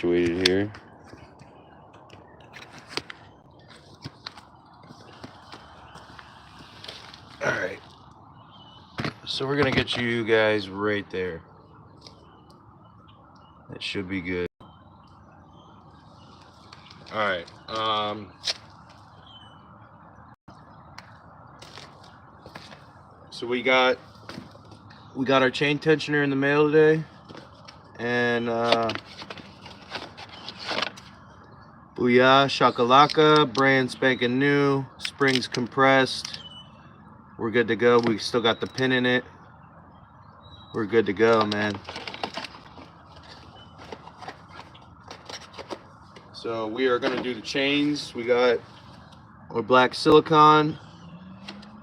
situated here. All right. So we're gonna get you guys right there. That should be good. All right. So we got our chain tensioner in the mail today, and booyah, shakalaka, brand spanking new, springs compressed. We're good to go. We still got the pin in it. We're good to go, man. So we are gonna do the chains. We got our black silicone,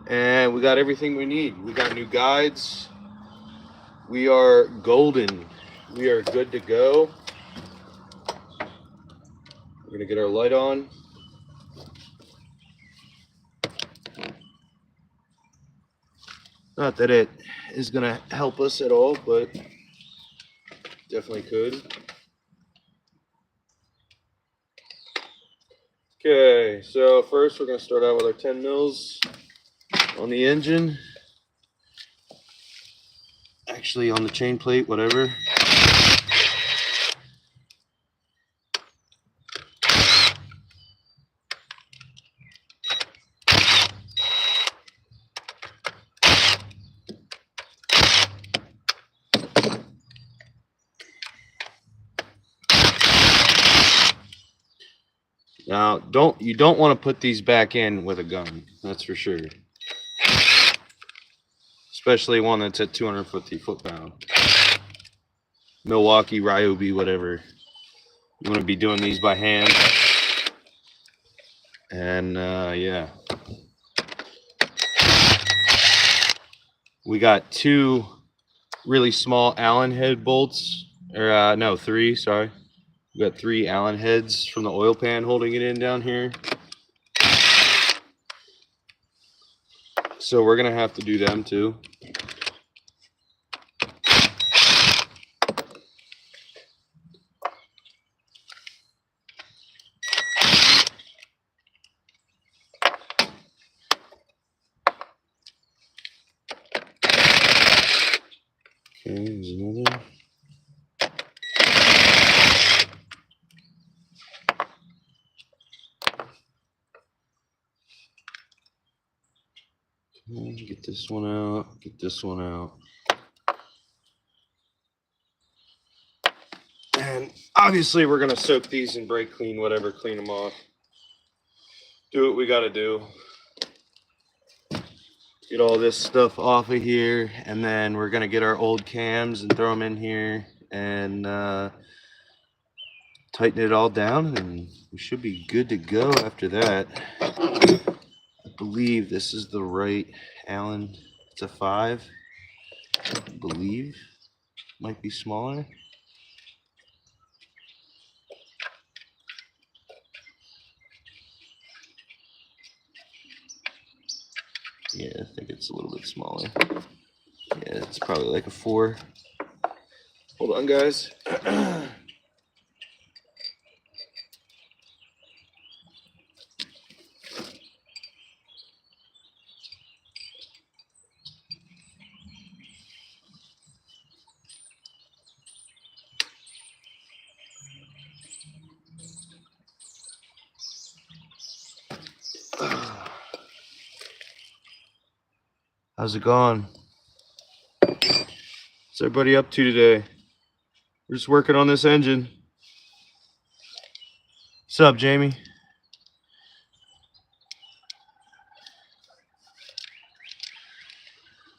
and we got everything we need. We got new guides. We are golden. We are good to go. We're gonna get our light on. Not that it is gonna help us at all, but definitely could. Okay, so first we're gonna start out with our 10 mils on the engine. Actually on the chain plate, whatever. Now, you don't want to put these back in with a gun, that's for sure. Especially one that's at 250 foot-pound. Milwaukee, Ryobi, whatever. You want to be doing these by hand. And yeah. We got 2 really small Allen head bolts. Or no, 3, sorry. We got 3 Allen heads from the oil pan holding it in down here. So we're gonna have to do them too. Okay, there's another. Get this one out, get this one out. And obviously we're gonna soak these in brake clean, whatever, clean them off. Do what we gotta do. Get all this stuff off of here, and then we're gonna get our old cams and throw them in here and tighten it all down, and we should be good to go after that. I believe this is the right Allen. It's a 5, I believe. Might be smaller. Yeah, I think it's a little bit smaller. Yeah, it's probably like a 4. Hold on, guys. How's it going? What's everybody up to today? We're just working on this engine. What's up, Jamie?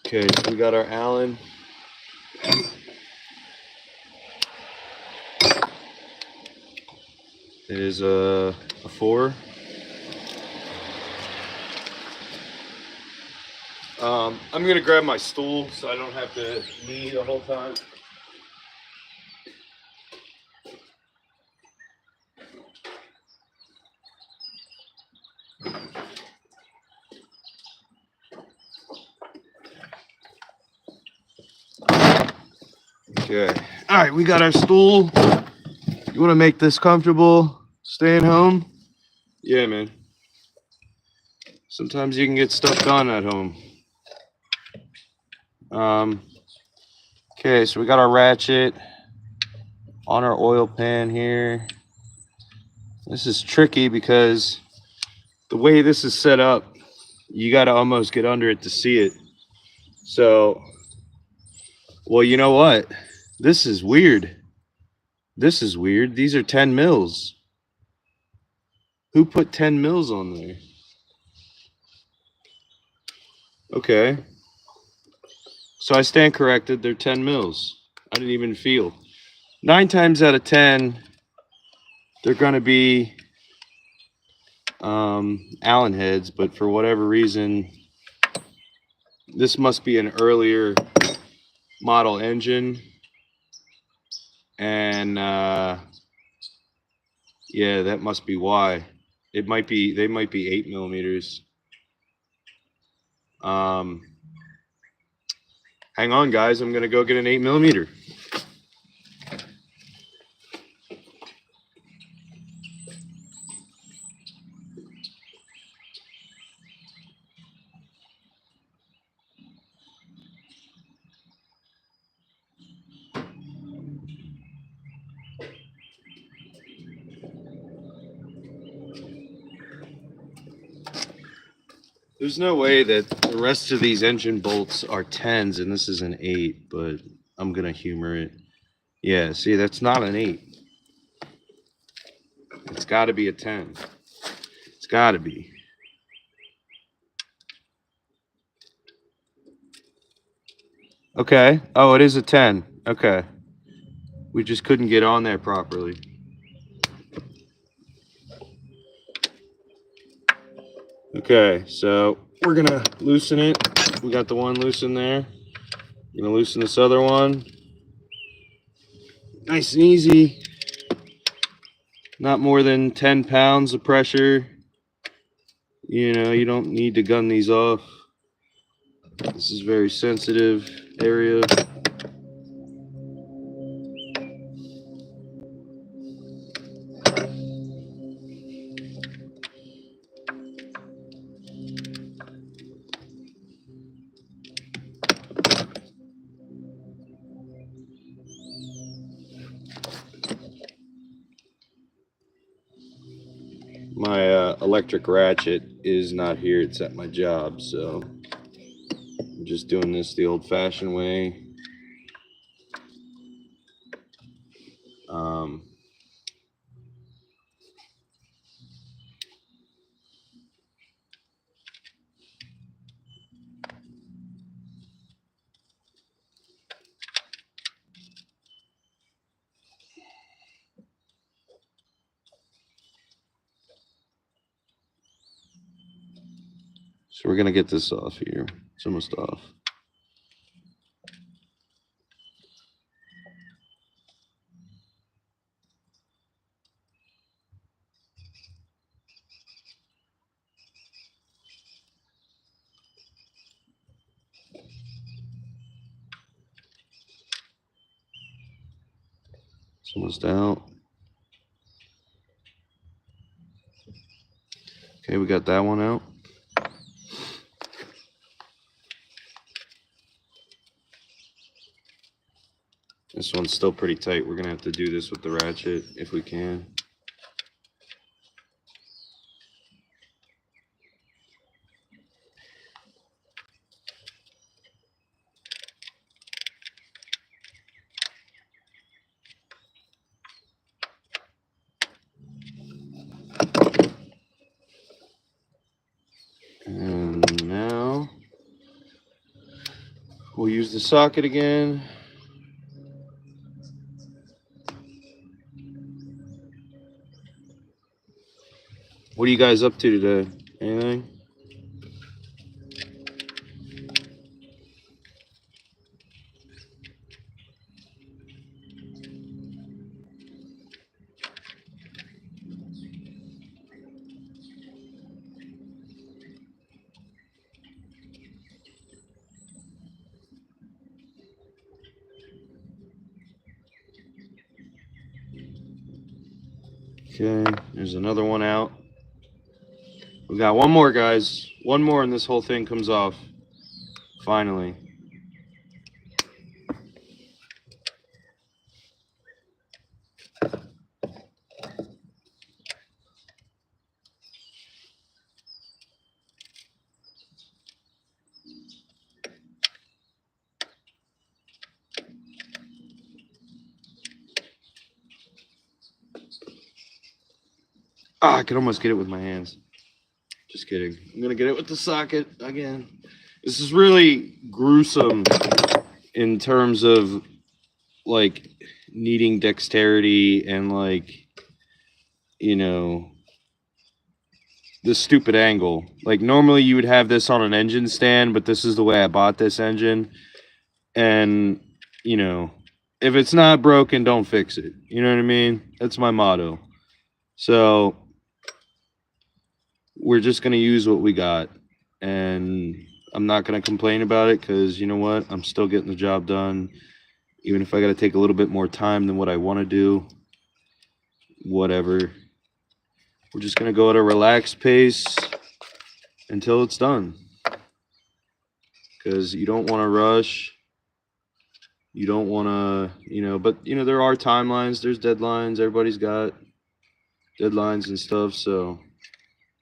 Okay, so we got our Allen. It is a 4. I'm gonna grab my stool so I don't have to knee the whole time. Okay. All right, we got our stool. You want to make this comfortable staying home? Yeah, man. Sometimes you can get stuff done at home. Okay, so we got our ratchet on our oil pan here. This is tricky because the way this is set up, you got to almost get under it to see it. So, well, you know what? This is weird. This is weird. These are 10 mils. Who put 10 mils on there? Okay. So I stand corrected. They're 10 mils. I didn't even feel. 9 times out of 10, they're going to be Allen heads, but for whatever reason, this must be an earlier model engine. And yeah, that must be why. It might be, they might be 8 millimeters. Hang on, guys. I'm going to go get an 8 millimeter. There's no way that the rest of these engine bolts are 10s and this is an 8, but I'm going to humor it. Yeah, see, that's not an 8. It's got to be a 10. It's got to be. Okay. Oh, it is a 10. Okay. We just couldn't get on there properly. Okay, so we're going to loosen it. We got the one loosened there. Going to loosen this other one. Nice and easy. Not more than 10 pounds of pressure. You know, you don't need to gun these off. This is a very sensitive area. My electric ratchet is not here. It's at my job, so I'm just doing this the old-fashioned way. So we're gonna get this off here. It's almost off. It's almost out. Okay, we got that one out. This one's still pretty tight. We're gonna have to do this with the ratchet if we can. And now we'll use the socket again. What are you guys up to today? Anything? Okay, there's another one out. We got one more, guys. One more and this whole thing comes off. Finally. Ah, I could almost get it with my hands. Just kidding. I'm gonna get it with the socket again. This is really gruesome in terms of like needing dexterity and like, you know, the stupid angle. Like normally you would have this on an engine stand, but this is the way I bought this engine. And, you know, if it's not broken, don't fix it. You know what I mean? That's my motto. So we're just going to use what we got. And I'm not going to complain about it because, you know what? I'm still getting the job done. Even if I got to take a little bit more time than what I want to do. Whatever. We're just going to go at a relaxed pace until it's done. Because you don't want to rush. You don't want to, you know, but, you know, there are timelines. There's deadlines. Everybody's got deadlines and stuff. So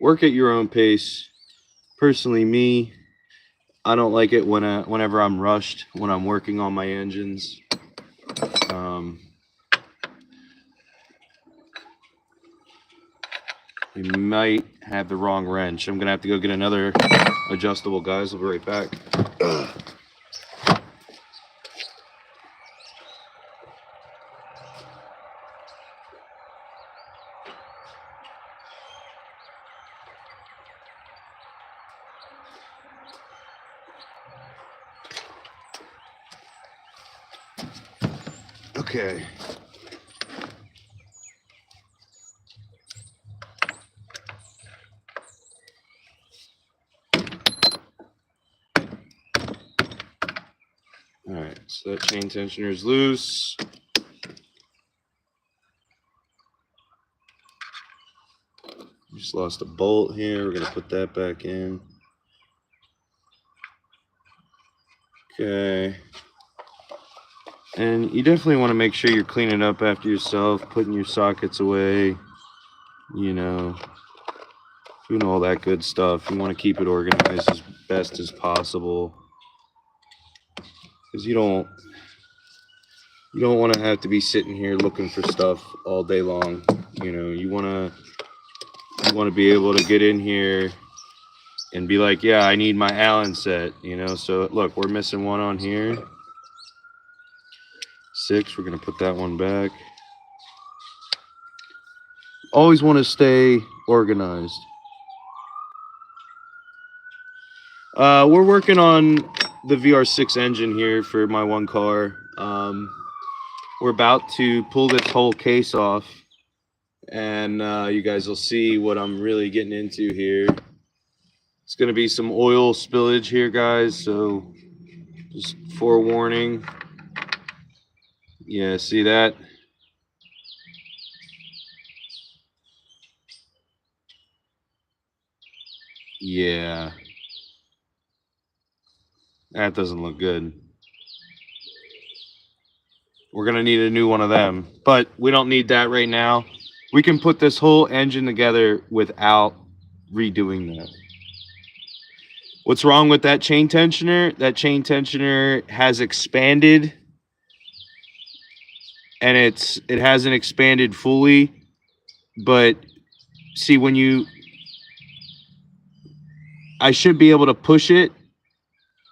work at your own pace. Personally, me, I don't like it whenever I'm rushed, when I'm working on my engines. We might have the wrong wrench. I'm going to have to go get another adjustable, guys. I'll be right back. Okay. All right, so that chain tensioner is loose. Just lost a bolt here. We're going to put that back in. Okay. And you definitely want to make sure you're cleaning up after yourself, putting your sockets away, you know, doing all that good stuff. You want to keep it organized as best as possible. Because you don't want to have to be sitting here looking for stuff all day long. You know, you want to be able to get in here and be like, yeah, I need my Allen set, you know. So look, we're missing one on here. 6, we're going to put that one back. Always want to stay organized. We're working on the VR6 engine here for my one car. We're about to pull this whole case off, and you guys will see what I'm really getting into here. It's going to be some oil spillage here, guys, so just forewarning. Yeah, see that? Yeah. That doesn't look good. We're going to need a new one of them, but we don't need that right now. We can put this whole engine together without redoing that. What's wrong with that chain tensioner? That chain tensioner has expanded, and it hasn't expanded fully. But see, I should be able to push it,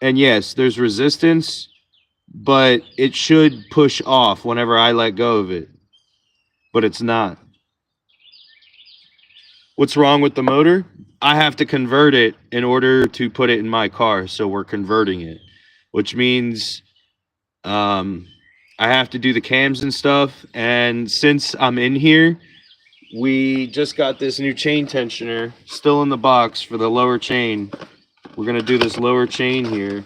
and yes, there's resistance, but it should push off whenever I let go of it. But it's not. What's wrong with the motor? I have to convert it in order to put it in my car, so we're converting it, which means I have to do the cams and stuff. And since I'm in here, we just got this new chain tensioner still in the box for the lower chain. We're going to do this lower chain here.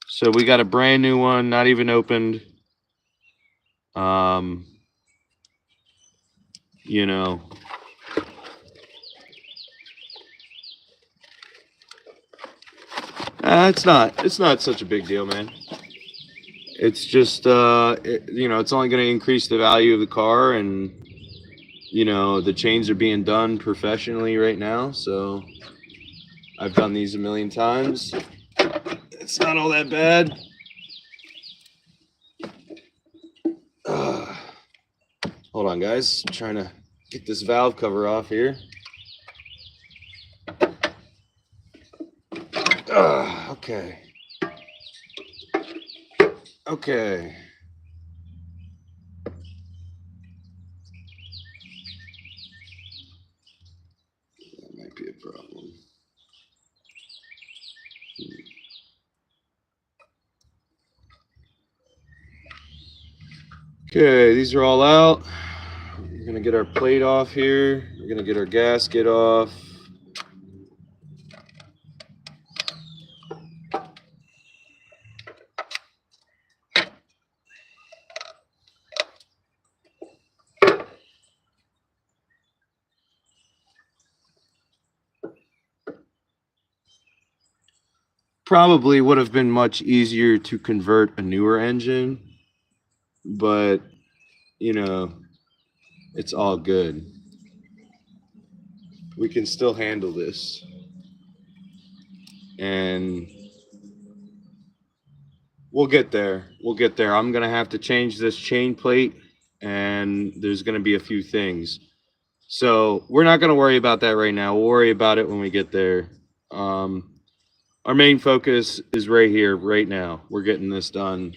So we got a brand new one, not even opened. You know, it's not such a big deal, man. It's just it's only going to increase the value of the car, and the chains are being done professionally right now, so I've done these a million times. It's not all that bad. Hold on, guys. I'm trying to get this valve cover off here. Okay. Okay. That might be a problem. Okay, these are all out. We're gonna get our plate off here. We're gonna get our gasket off. Probably would have been much easier to convert a newer engine, but it's all good. We can still handle this. And we'll get there. We'll get there. I'm going to have to change this chain plate, and there's going to be a few things. So we're not going to worry about that right now. We'll worry about it when we get there. Our main focus is right here, right now. We're getting this done.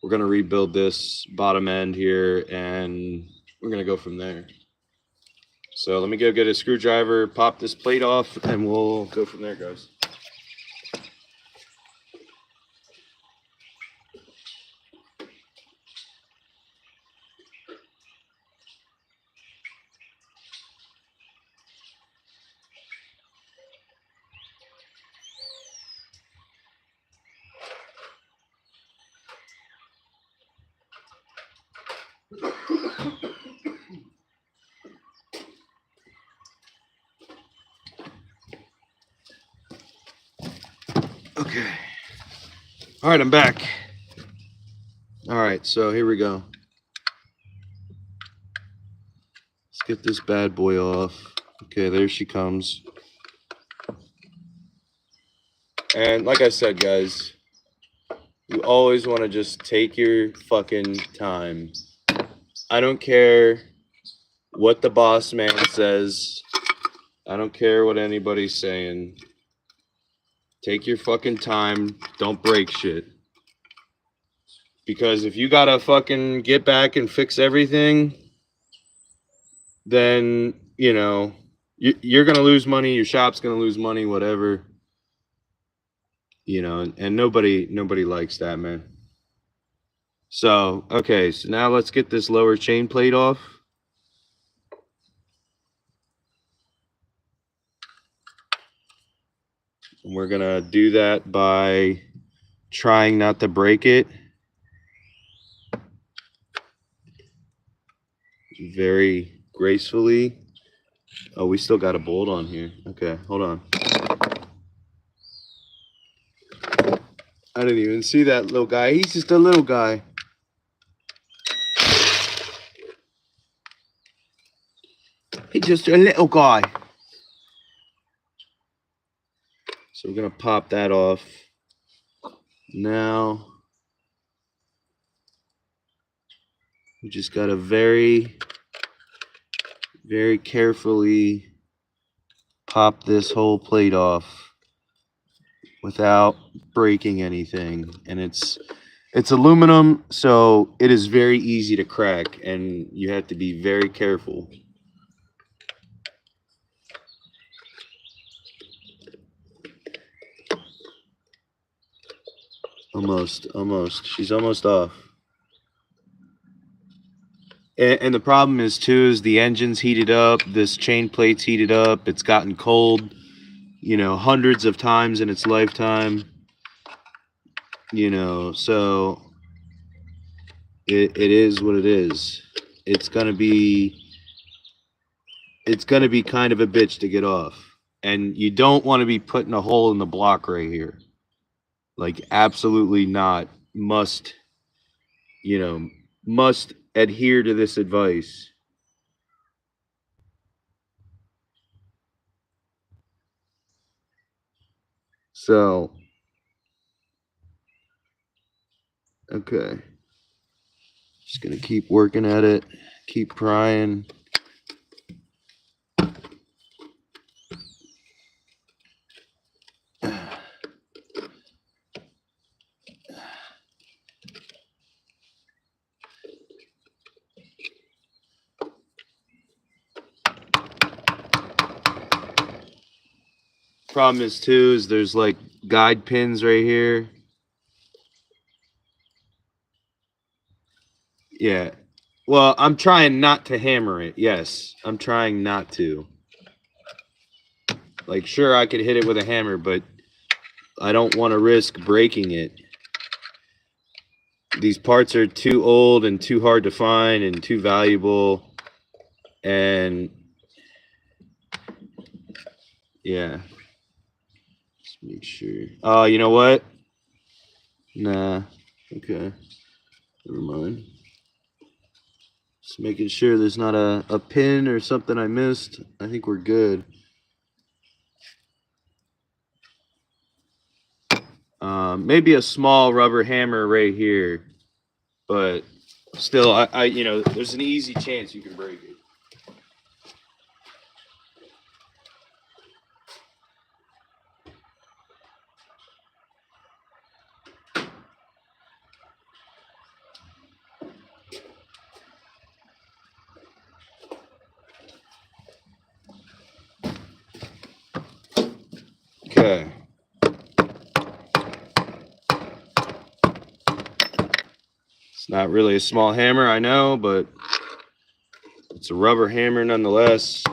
We're going to rebuild this bottom end here, and we're going to go from there. So let me go get a screwdriver, pop this plate off, and we'll go from there, guys. Okay. All right, I'm back. All right, so here we go. Let's get this bad boy off. Okay, there she comes. And like I said, guys, you always want to just take your fucking time. I don't care what the boss man says. I don't care what anybody's saying. Take your fucking time. Don't break shit. Because if you gotta fucking get back and fix everything, then, you're gonna lose money. Your shop's gonna lose money, whatever. And nobody likes that, man. So, okay, so now let's get this lower chain plate off. And we're gonna do that by trying not to break it. Very gracefully. Oh, we still got a bolt on here. Okay, hold on. I didn't even see that little guy. He's just a little guy. He's just a little guy. So we're going to pop that off. Now, we just got to very, very carefully pop this whole plate off without breaking anything. And it's aluminum, so it is very easy to crack, and you have to be very careful. Almost. She's almost off. And the problem is, too, is the engine's heated up. This chain plate's heated up. It's gotten cold, hundreds of times in its lifetime. So it is what it is. It's gonna be kind of a bitch to get off. And you don't want to be putting a hole in the block right here. Like absolutely not. Must, must adhere to this advice. So, okay. Just gonna keep working at it, keep prying. Problem is too is there's like guide pins right here. Yeah. Well, I'm trying not to hammer it. Yes, I'm trying not to. Like, sure, I could hit it with a hammer, but I don't want to risk breaking it. These parts are too old and too hard to find and too valuable. And yeah. Let's make sure. Oh, you know what? Nah. Okay. Never mind. Just making sure there's not a pin or something I missed. I think we're good. Maybe a small rubber hammer right here, but still, I there's an easy chance you can break it. Okay. It's not really a small hammer, I know, but it's a rubber hammer nonetheless.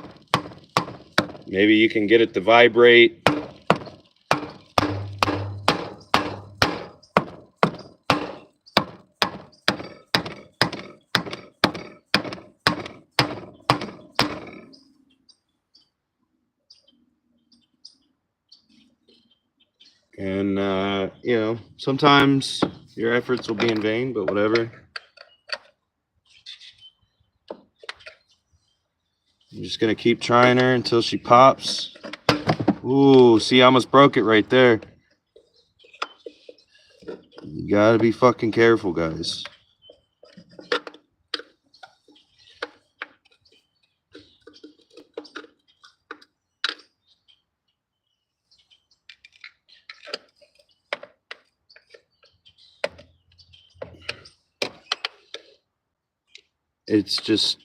Maybe you can get it to vibrate. And, sometimes your efforts will be in vain, but whatever. I'm just going to keep trying her until she pops. Ooh, see, I almost broke it right there. You got to be fucking careful, guys.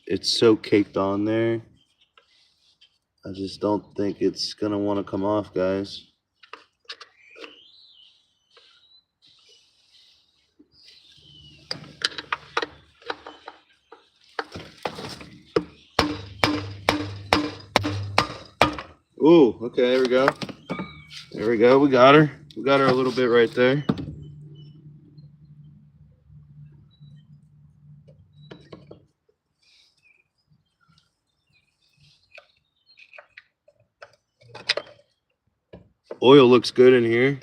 It's so caked on there. I just don't think it's gonna want to come off, guys. Ooh, okay, there we go. There we go, we got her. We got her a little bit right there. Oil looks good in here.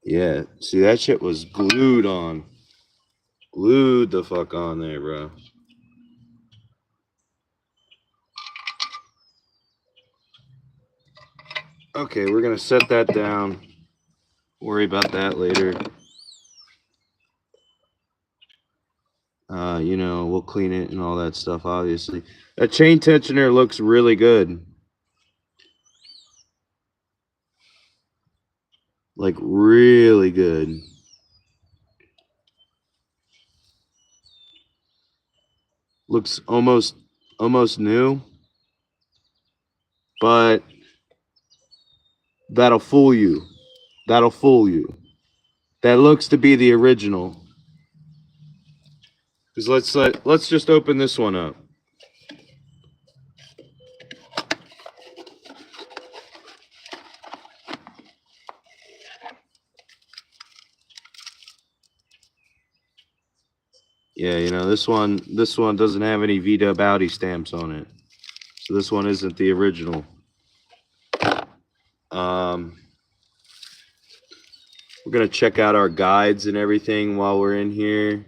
Yeah, see, that shit was glued on. Glued the fuck on there, bro. Okay, we're gonna set that down. Worry about that later. You know, we'll clean it and all that stuff, obviously. That chain tensioner looks really good. Like, really good. Looks almost new. But that'll fool you. That'll fool you. That looks to be the original. Because let's just open this one up. Yeah, you know, this one doesn't have any V-Dub Audi stamps on it. So this one isn't the original. We're gonna check out our guides and everything while we're in here.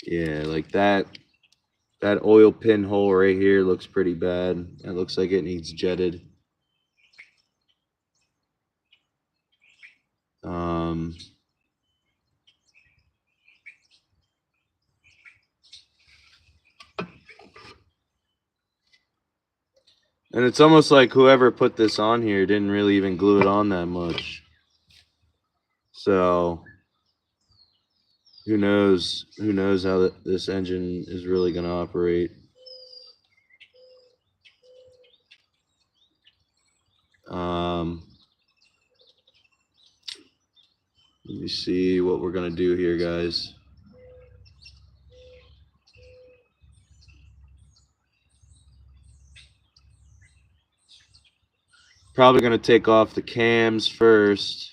Yeah, like that oil pinhole right here looks pretty bad. It looks like it needs jetted. And it's almost like whoever put this on here didn't really even glue it on that much. So who knows how this engine is really going to operate. Let me see what we're going to do here, guys. Probably going to take off the cams first.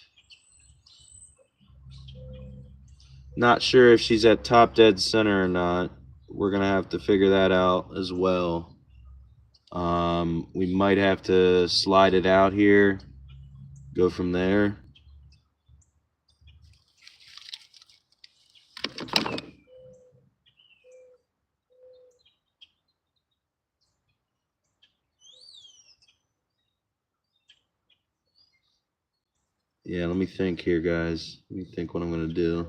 Not sure if she's at top dead center or not. We're going to have to figure that out as well. We might have to slide it out here, go from there. Yeah, let me think here, guys. Let me think what I'm going to do.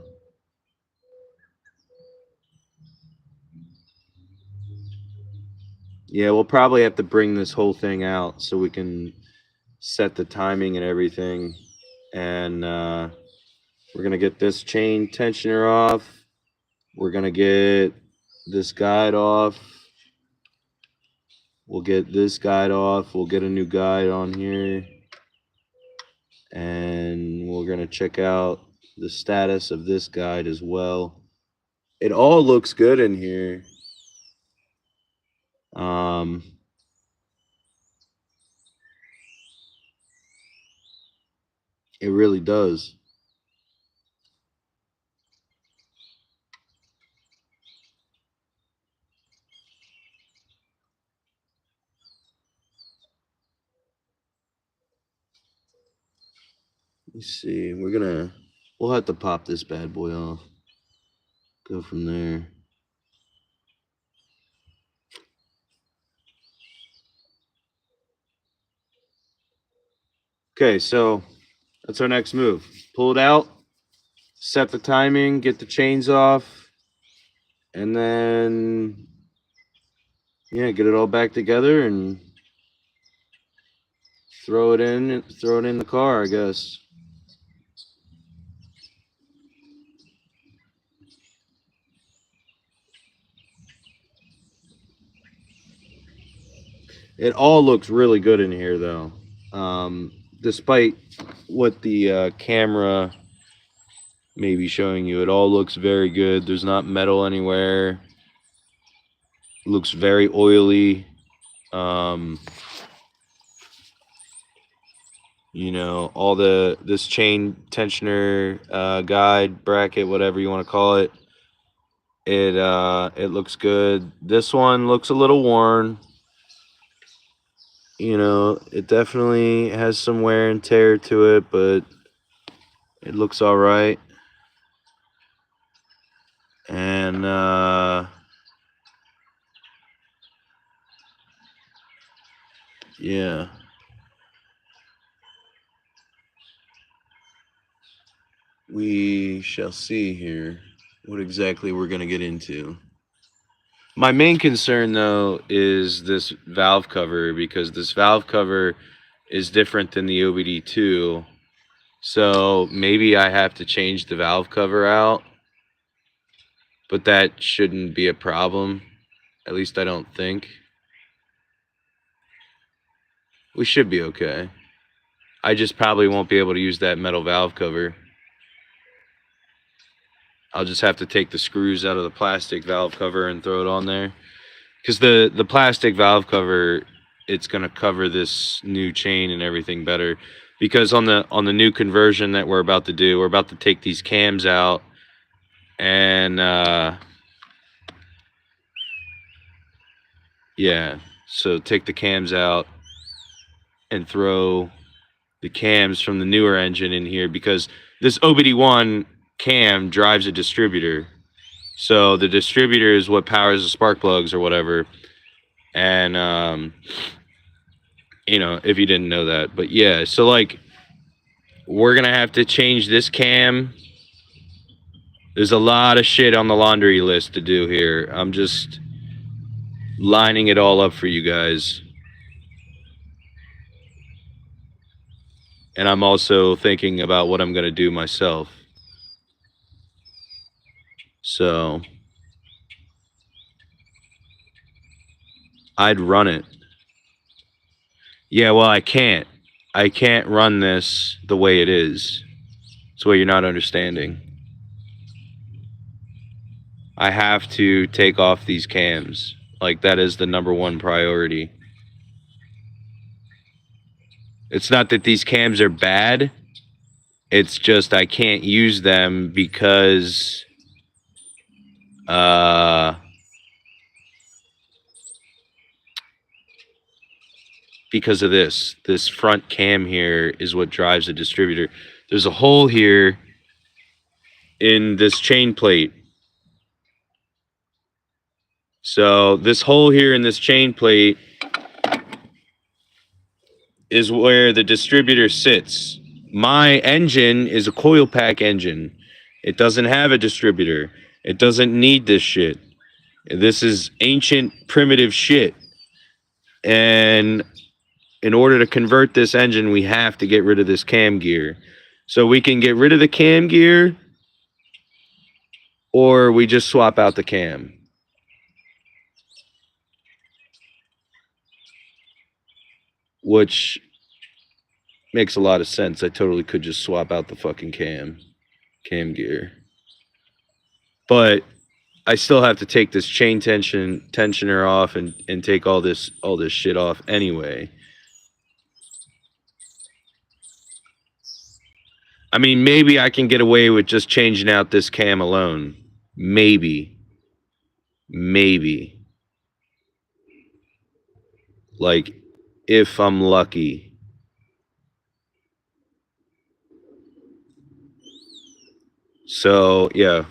Yeah, we'll probably have to bring this whole thing out so we can set the timing and everything. And we're going to get this chain tensioner off. We're going to get this guide off. We'll get this guide off. We'll get a new guide on here. And we're going to check out the status of this guide as well. It all looks good in here. It really does. Let's see. We'll have to pop this bad boy off. Go from there. Okay, so that's our next move. Pull it out, set the timing, get the chains off, and then, yeah, get it all back together and throw it in the car, I guess. It all looks really good in here, though. Despite what the camera may be showing you, it all looks very good. There's not metal anywhere. It looks very oily. You know, all this chain tensioner guide bracket, whatever you want to call it, it looks good. This one looks a little worn. You know, it definitely has some wear and tear to it, but it looks all right. And yeah, we shall see here what exactly we're going to get into. My main concern, though, is this valve cover, because this valve cover is different than the OBD2. So maybe I have to change the valve cover out, but that shouldn't be a problem. At least I don't think. We should be okay. I just probably won't be able to use that metal valve cover. I'll just have to take the screws out of the plastic valve cover and throw it on there. Because the plastic valve cover, it's going to cover this new chain and everything better. Because on the new conversion that we're about to do, we're about to take these cams out and yeah, so take the cams out and throw the cams from the newer engine in here, because this OBD1 cam drives a distributor. So the distributor is what powers the spark plugs or whatever. And you know, if you didn't know that. But yeah, so like we're going to have to change this cam. There's a lot of shit on the laundry list to do here. I'm just lining it all up for you guys. And I'm also thinking about what I'm going to do myself. So I'd run it. Yeah, well, I can't. I can't run this the way it is. It's what you're not understanding. I have to take off these cams. Like, that is the number one priority. It's not that these cams are bad. It's just I can't use them because of this. This front cam here is what drives the distributor. There's a hole here in this chain plate. So this hole here in this chain plate is where the distributor sits. My engine is a coil pack engine. It doesn't have a distributor. It doesn't need this shit. This is ancient, primitive shit. And in order to convert this engine, we have to get rid of this cam gear. So we can get rid of the cam gear, or we just swap out the cam. Which makes a lot of sense. I totally could just swap out the fucking cam gear. But I still have to take this chain tensioner off and take all this shit off anyway. I mean, maybe I can get away with just changing out this cam alone. Maybe. Like, if I'm lucky. So, yeah.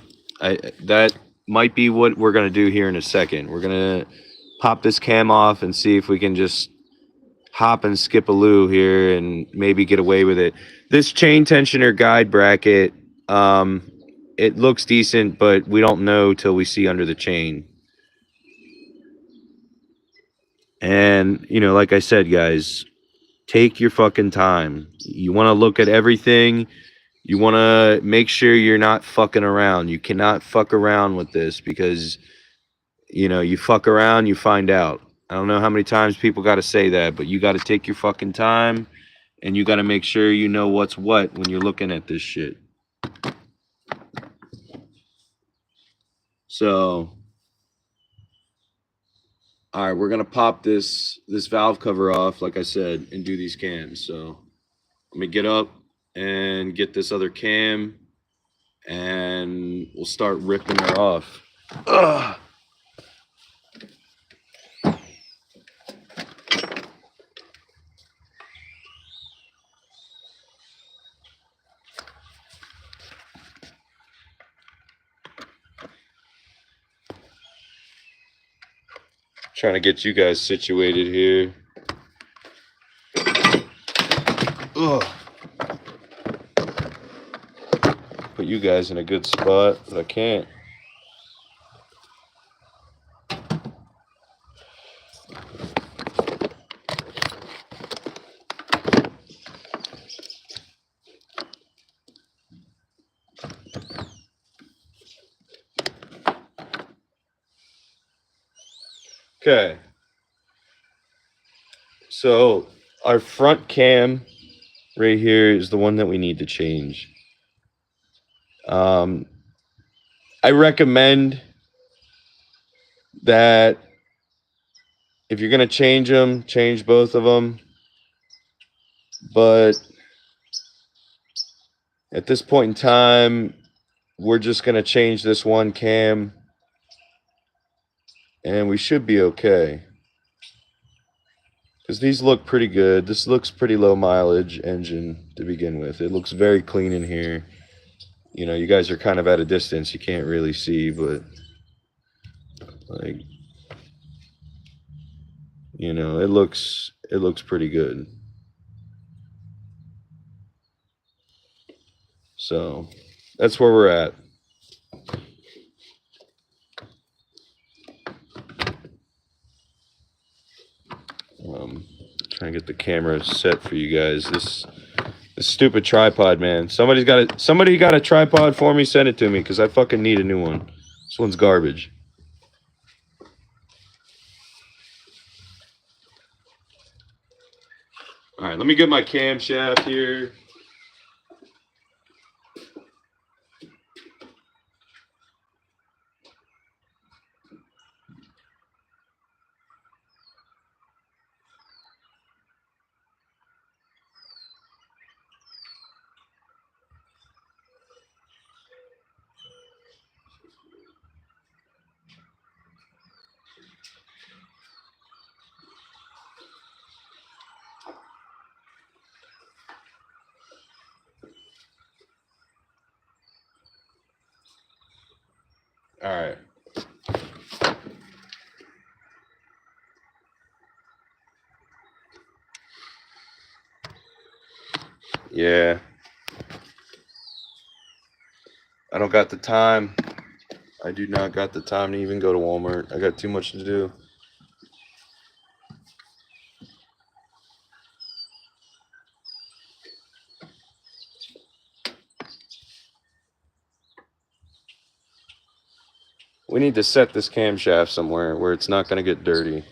That might be what we're going to do here in a second. We're going to pop this cam off and see if we can just hop and skip a loo here and maybe get away with it. This chain tensioner guide bracket, it looks decent, but we don't know till we see under the chain. And, you know, like I said, guys, take your fucking time. You want to look at everything. You want to make sure you're not fucking around. You cannot fuck around with this, because, you know, you fuck around, you find out. I don't know how many times people got to say that, but you got to take your fucking time, and you got to make sure you know what's what when you're looking at this shit. So, all right, we're going to pop this valve cover off, like I said, and do these cams. So let me get up and get this other cam, and we'll start ripping her off. Ugh. trying to get you guys situated here. Ugh. Put you guys in a good spot, but I can't. Okay. So our front cam right here is the one that we need to change. I recommend that if you're going to change them, change both of them. But at this point in time, we're just going to change this one cam and we should be okay. Because these look pretty good. This looks pretty low mileage engine to begin with. It looks very clean in here. You know, you guys are kind of at a distance. You can't really see, but like, you know, it looks pretty good. So that's where we're at. Trying to get the camera set for you guys. This stupid tripod, man. Somebody got a tripod for me. Send it to me because I fucking need a new one. This one's garbage. All right, let me get my camshaft here. All right. Yeah. I don't got the time. I do not got the time to even go to Walmart. I got too much to do. We need to set this camshaft somewhere where it's not going to get dirty.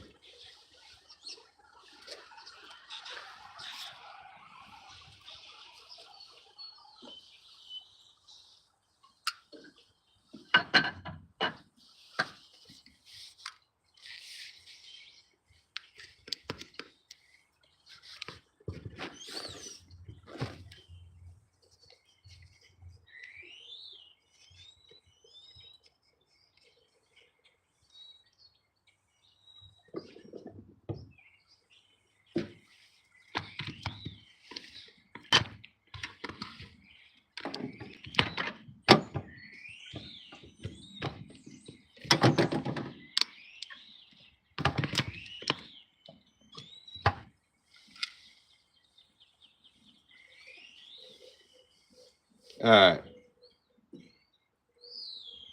All right.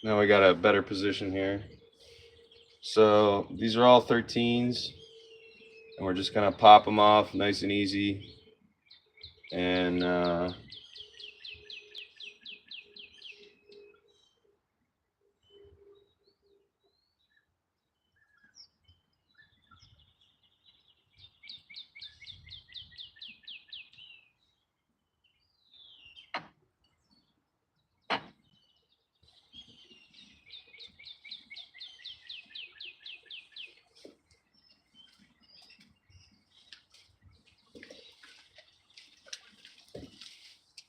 Now we got a better position here. So these are all 13s, and we're just gonna pop them off nice and easy. And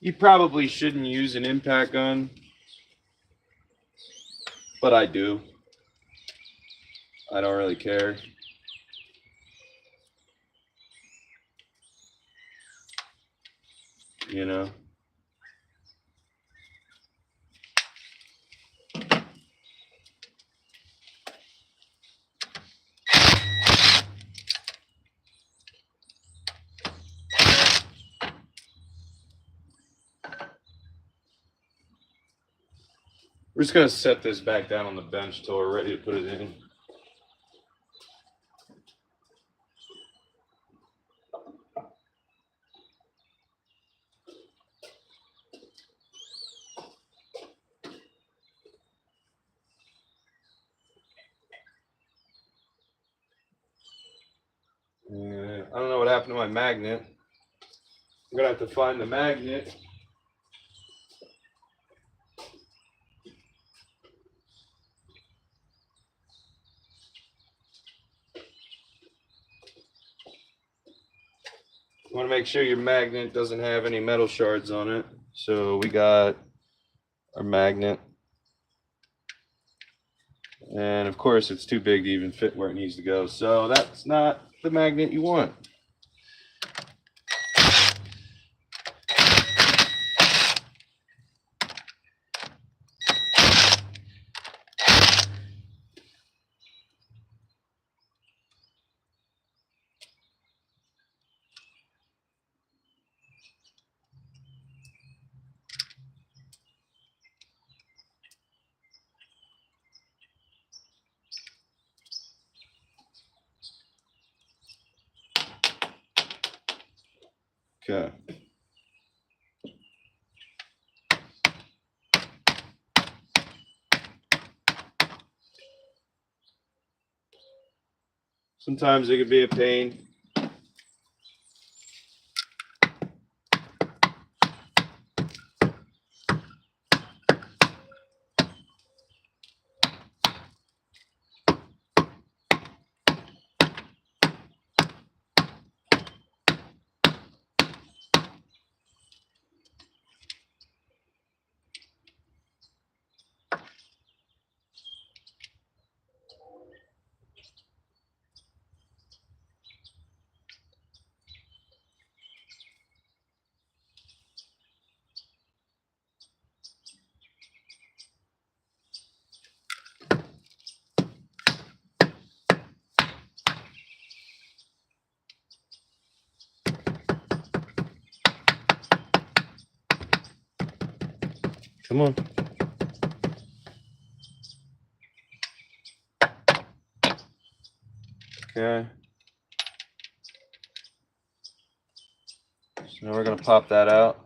you probably shouldn't use an impact gun, but I do. I don't really care. You know? We're just gonna set this back down on the bench till we're ready to put it in. I don't know what happened to my magnet. I'm gonna have to find the magnet. You want to make sure your magnet doesn't have any metal shards on it. So we got our magnet. And of course, it's too big to even fit where it needs to go. So that's not the magnet you want. Okay. Sometimes it could be a pain. Come on. Okay. So now we're going to pop that out.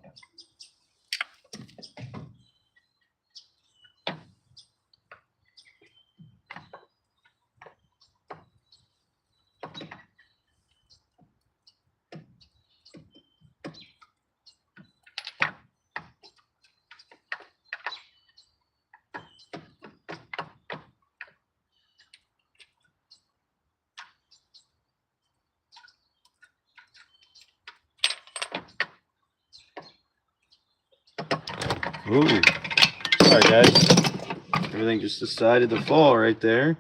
Ooh. Sorry, guys. Everything just decided to fall right there.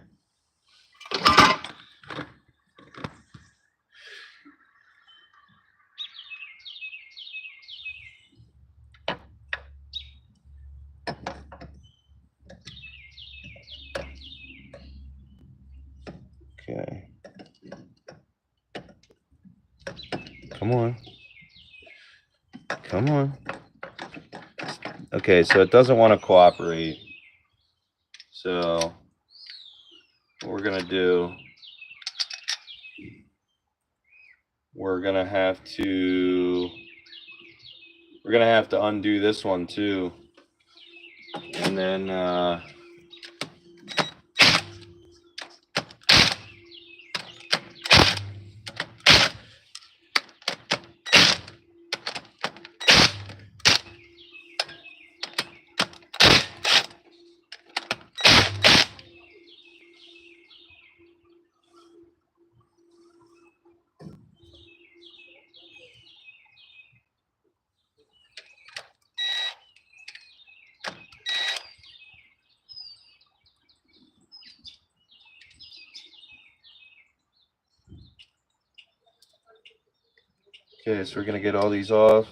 Okay. Come on. Come on. Okay, so it doesn't want to cooperate. So what we're going to do, we're going to have to undo this one too. And then okay, so we're going to get all these off.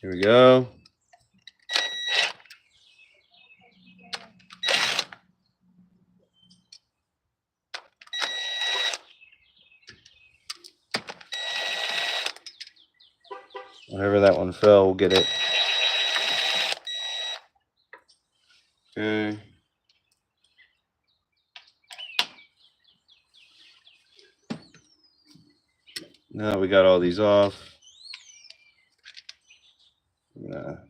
Here we go. Whenever that one fell, we'll get it. Okay. Now we got all these off. I'm gonna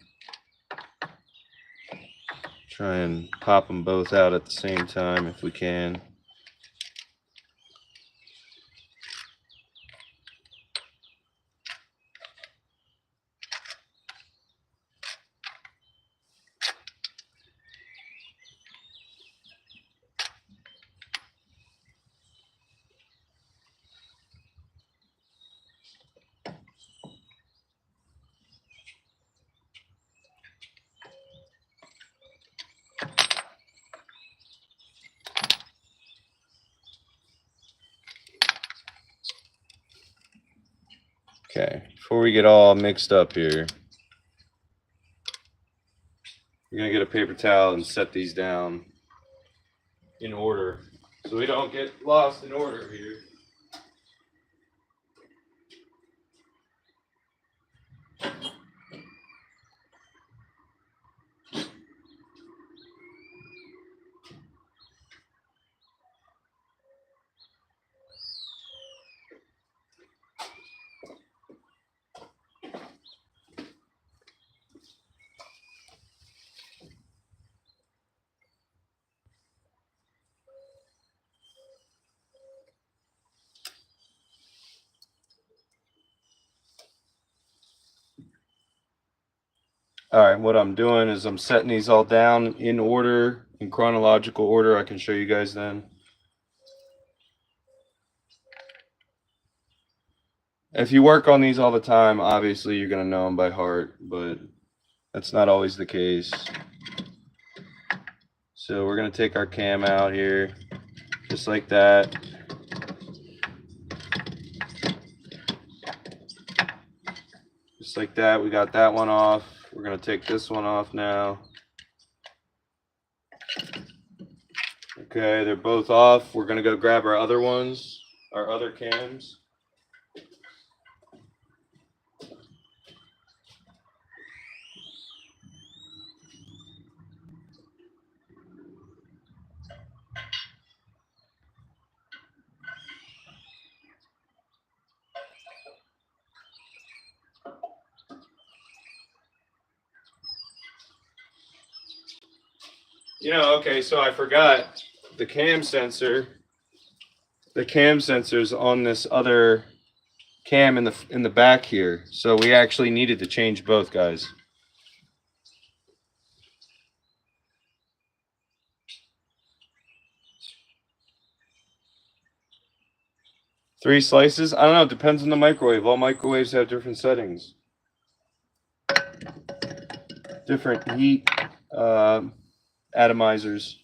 try and pop them both out at the same time if we can. Okay, before we get all mixed up here, we're gonna get a paper towel and set these down in order so we don't get lost in order here. All right, what I'm doing is I'm setting these all down in order, in chronological order. I can show you guys then. If you work on these all the time, obviously you're going to know them by heart, but that's not always the case. So we're going to take our cam out here, just like that. Just like that, we got that one off. We're going to take this one off now. Okay, they're both off. We're going to go grab our other ones, our other cams. You know, okay, so I forgot the cam sensor. The cam sensor's on this other cam in the back here. So we actually needed to change both, guys. Three slices? I don't know, it depends on the microwave. All microwaves have different settings. Different heat atomizers.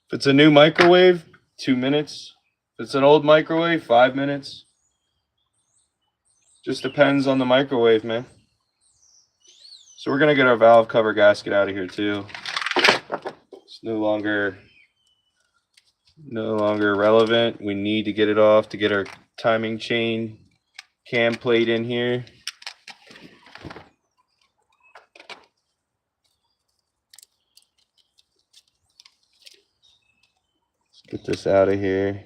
If it's a new microwave, 2 minutes. If it's an old microwave, 5 minutes. Just depends on the microwave, man. So we're gonna get our valve cover gasket out of here too. It's no longer relevant. We need to get it off to get our timing chain cam plate in here. Let's get this out of here.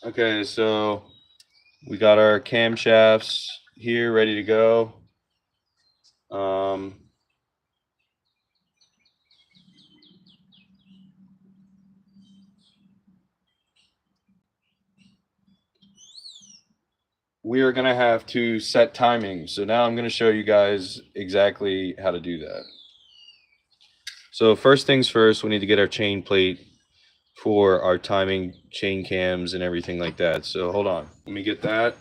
Okay, so we got our camshafts here ready to go. We are going to have to set timing. So now I'm going to show you guys exactly how to do that. So first things first, we need to get our chain plate for our timing chain cams and everything like that. So hold on, let me get that.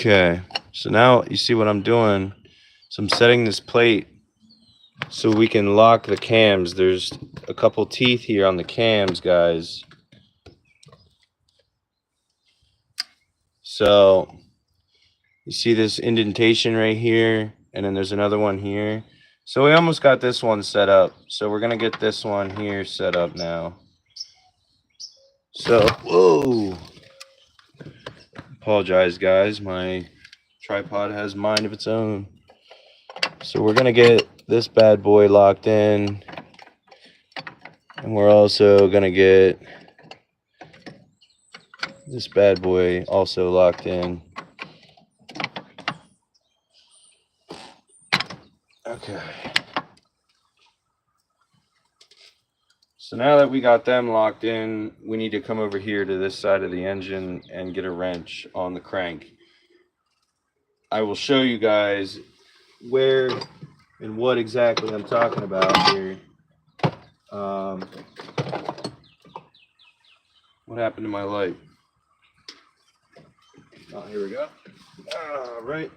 Okay, so now you see what I'm doing. So I'm setting this plate so we can lock the cams. There's a couple teeth here on the cams, guys. So you see this indentation right here, and then there's another one here. So we almost got this one set up. So we're gonna get this one here set up now. So, whoa. Apologize, guys. My tripod has mind of its own. So we're gonna get this bad boy locked in, and we're also gonna get this bad boy also locked in. Okay. So now that we got them locked in, we need to come over here to this side of the engine and get a wrench on the crank. I will show you guys where and what exactly I'm talking about here. What happened to my light? Oh, here we go. All right.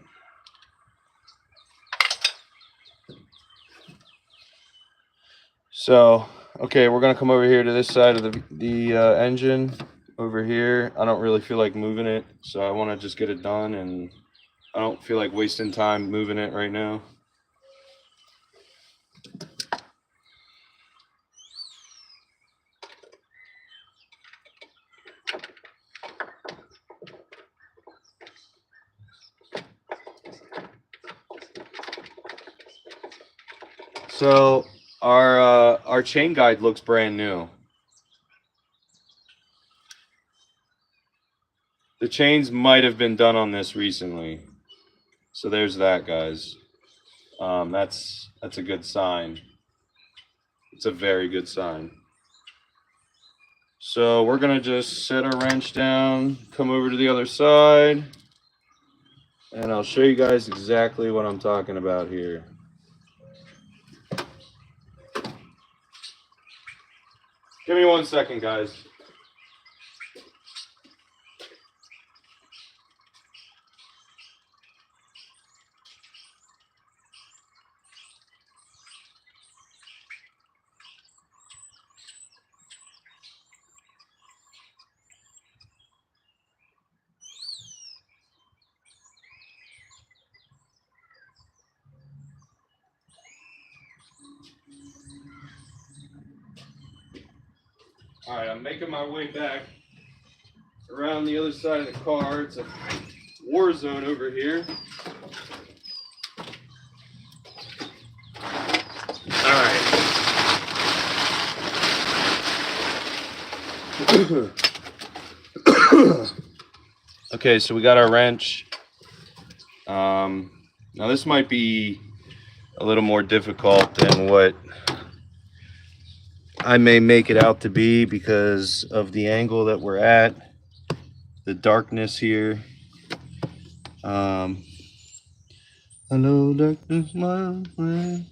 So, okay, we're gonna come over here to this side of the engine over here. I don't really feel like moving it, so I want to just get it done, and I don't feel like wasting time moving it right now. So our chain guide looks brand new. The chains might have been done on this recently. So there's that, guys. That's a good sign. It's a very good sign. So we're gonna just set our wrench down, come over to the other side, and I'll show you guys exactly what I'm talking about here. Give me 1 second, guys. All right, I'm making my way back around the other side of the car. It's a war zone over here. All right. Okay, so we got our wrench. Now this might be a little more difficult than what I may make it out to be because of the angle that we're at, the darkness here. Hello, darkness, my friend.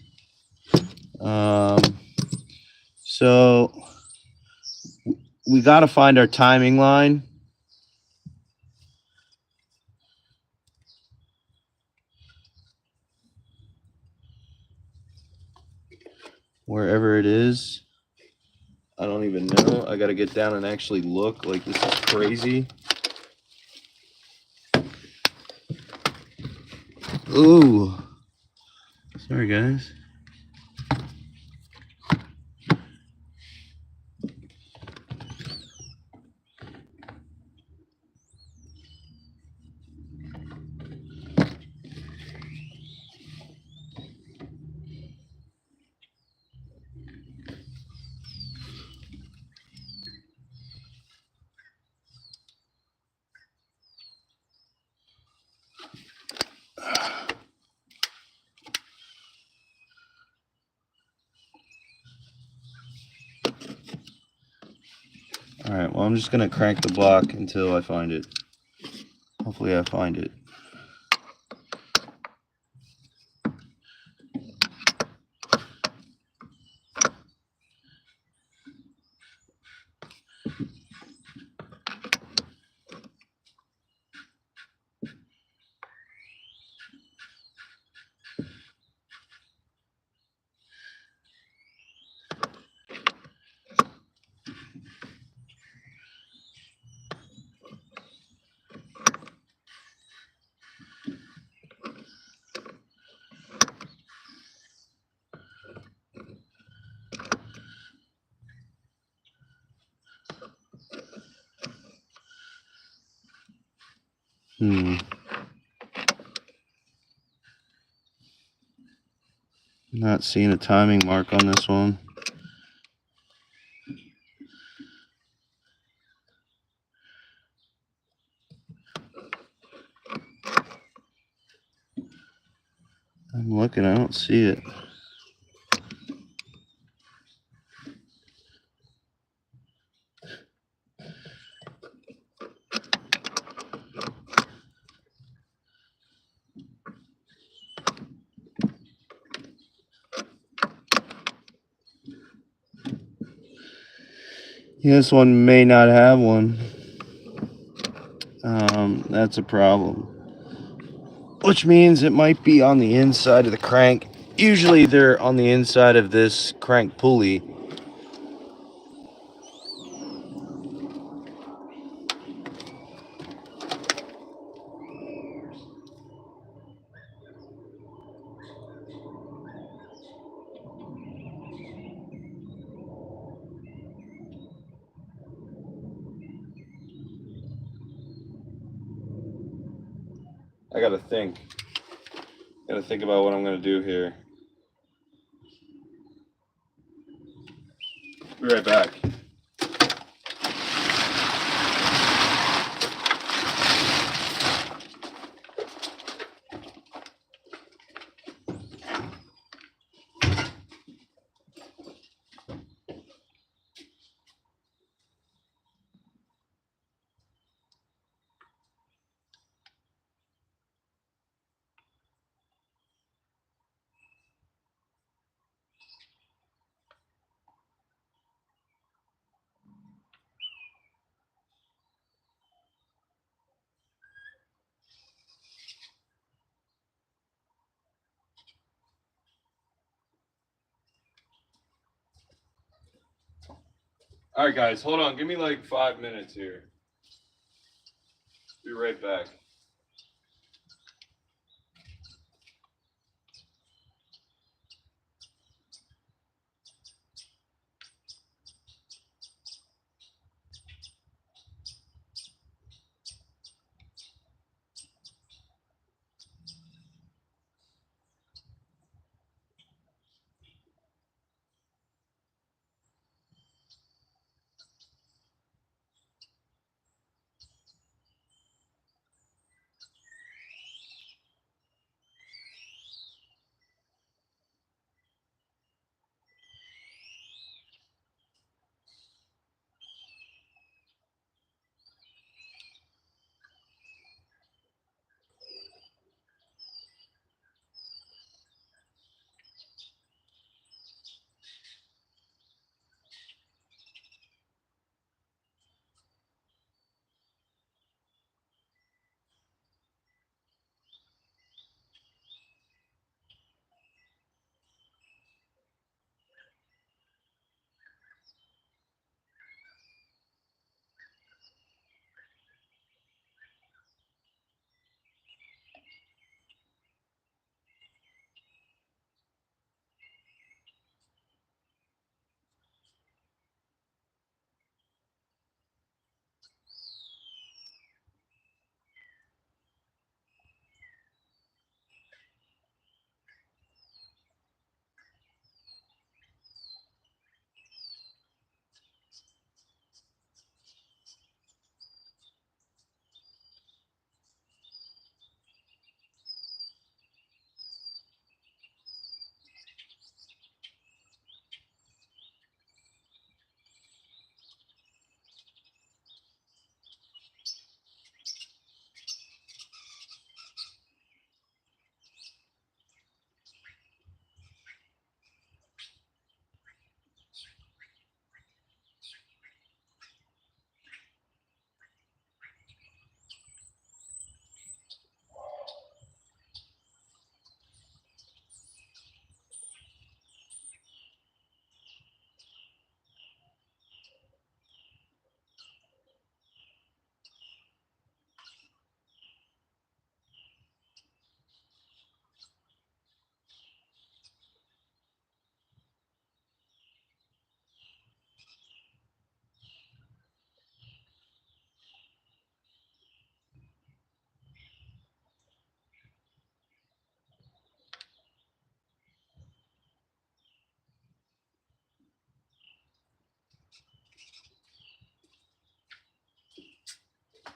So we got to find our timing line. Wherever it is, I don't even know. I got to get down and actually look. Like, this is crazy. Ooh. Sorry, guys. All right, well, I'm just going to crank the block until I find it. Hopefully I find it. Not seeing a timing mark on this one. I'm looking, I don't see it. This one may not have one. That's a problem. Which means it might be on the inside of the crank. Usually they're on the inside of this crank pulley. I gotta think. Gotta think about what I'm gonna do here. Be right back. All right, guys, hold on. Give me like 5 minutes here. Be right back.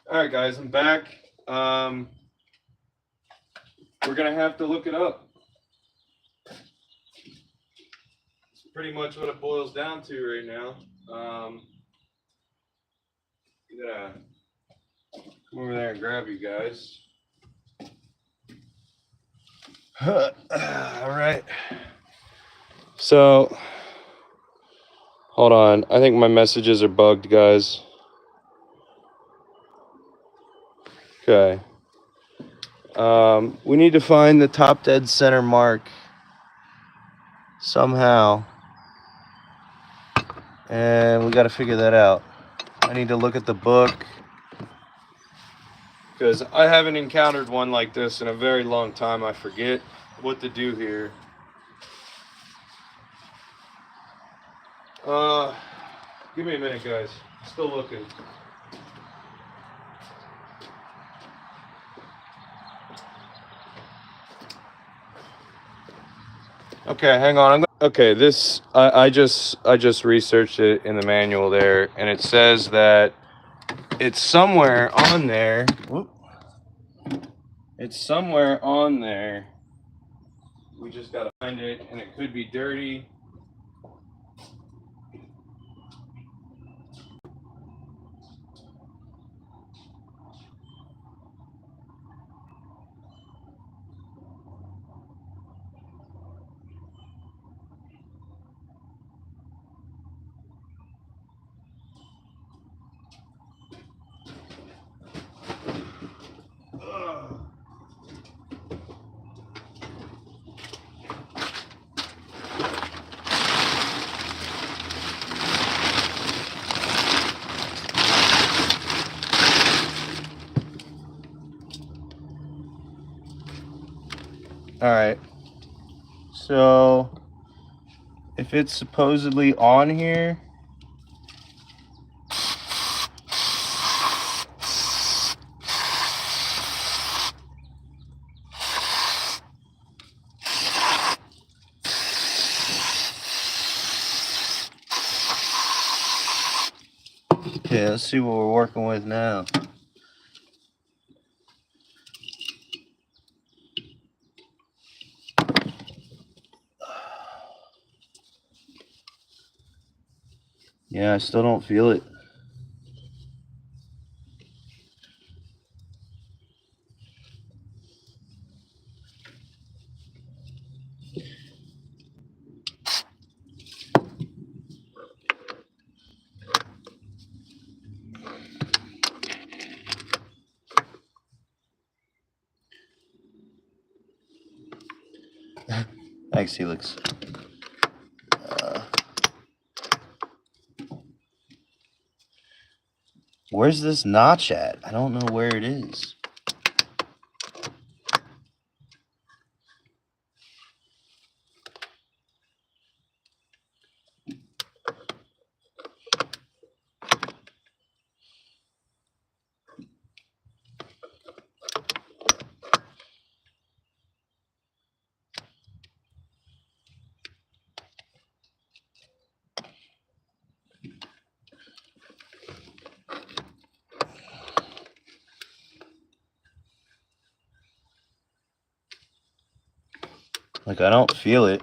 All right, guys, I'm back. We're gonna have to look it up. It's pretty much what it boils down to right now. Yeah, come over there and grab you guys. All right. So, hold on. I think my messages are bugged, guys. Okay. We need to find the top dead center mark somehow. And we got to figure that out. I need to look at the book because I haven't encountered one like this in a very long time. I forget what to do here. Give me a minute, guys. Still looking. Okay, hang on. Okay, this I just researched it in the manual there, and it says that it's somewhere on there. Whoop. It's somewhere on there. We just gotta find it, and it could be dirty. All right. So if it's supposedly on here, okay, let's see what we're working with now. Yeah, I still don't feel it. Thanks, Helix. Where's this notch at? I don't know where it is. Like, I don't feel it.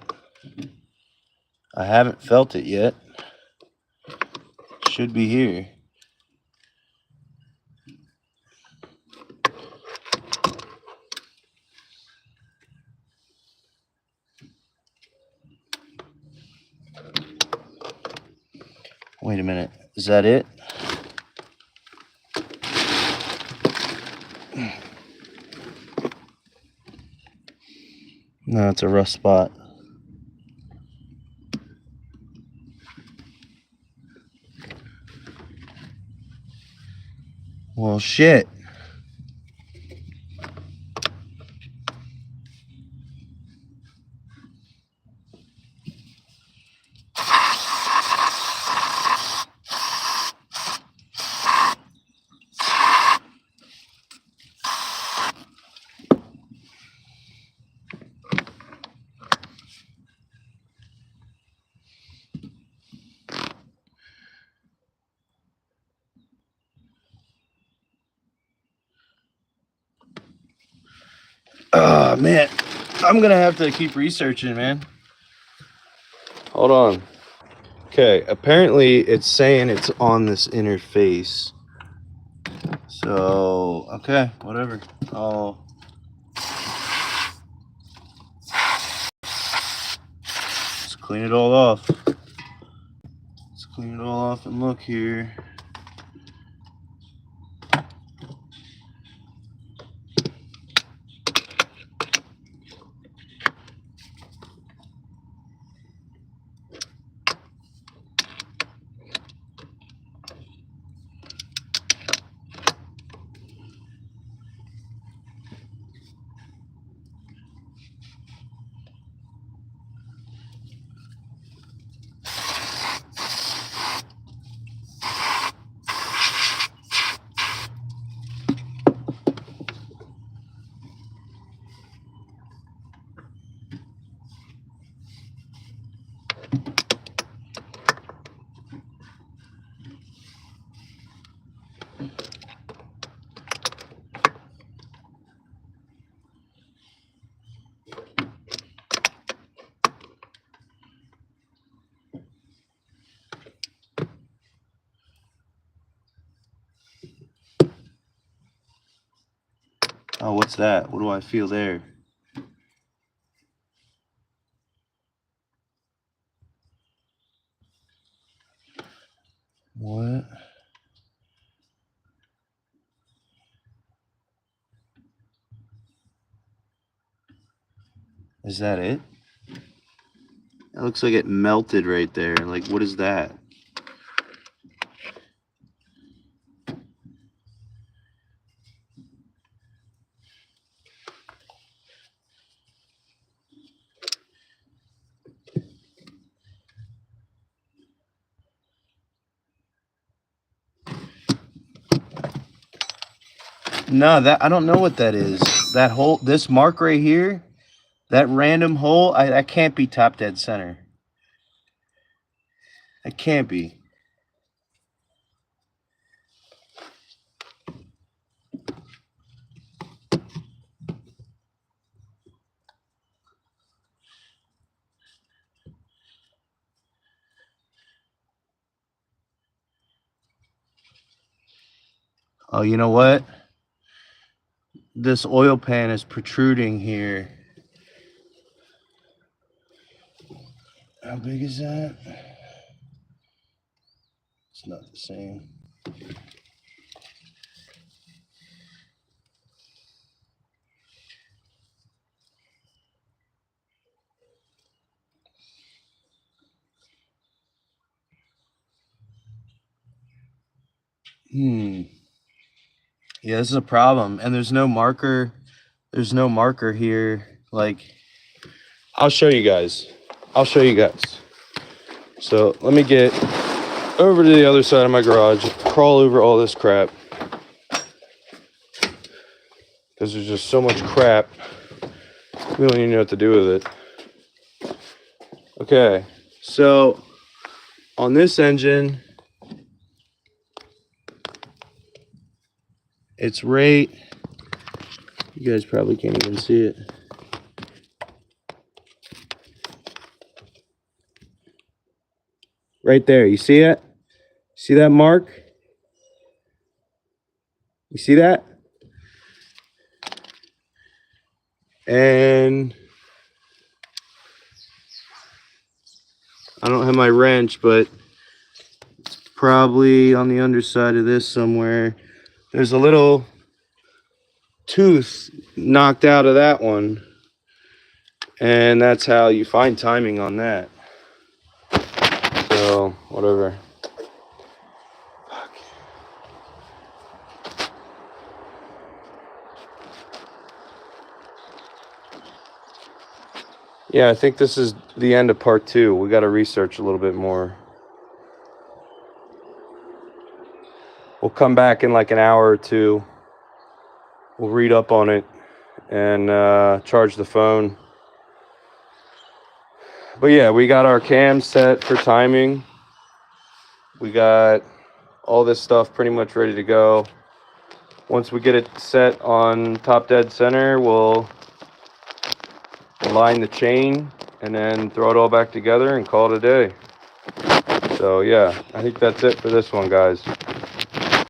I haven't felt it yet. It should be here. Wait a minute. Is that it? No, it's a rough spot. Well, shit. Man, I'm gonna have to keep researching, man. Hold on. Okay, apparently it's saying it's on this inner face. So, okay, whatever. Let's clean it all off. Let's clean it all off and look here. Oh, what's that? What do I feel there? What? Is that it? It looks like it melted right there. Like, what is that? No, that I don't know what that is. That hole, this mark right here, that random hole, that can't be top dead center. It can't be. Oh, you know what? This oil pan is protruding here. How big is that? It's not the same. Yeah, this is a problem. And there's no marker. There's no marker here. Like, I'll show you guys. So let me get over to the other side of my garage, crawl over all this crap. Because there's just so much crap. We don't even know what to do with it. Okay, so on this engine, it's right, you guys probably can't even see it. Right there, you see it? See that mark? You see that? And I don't have my wrench, but it's probably on the underside of this somewhere. There's a little tooth knocked out of that one. And that's how you find timing on that. So, whatever. Yeah, I think this is the end of part 2. We got to research a little bit more. We'll come back in like an hour or two. We'll read up on it and charge the phone. But yeah, we got our cam set for timing. We got all this stuff pretty much ready to go. Once we get it set on top dead center, we'll line the chain, and then throw it all back together and call it a day. So yeah, I think that's it for this one, guys.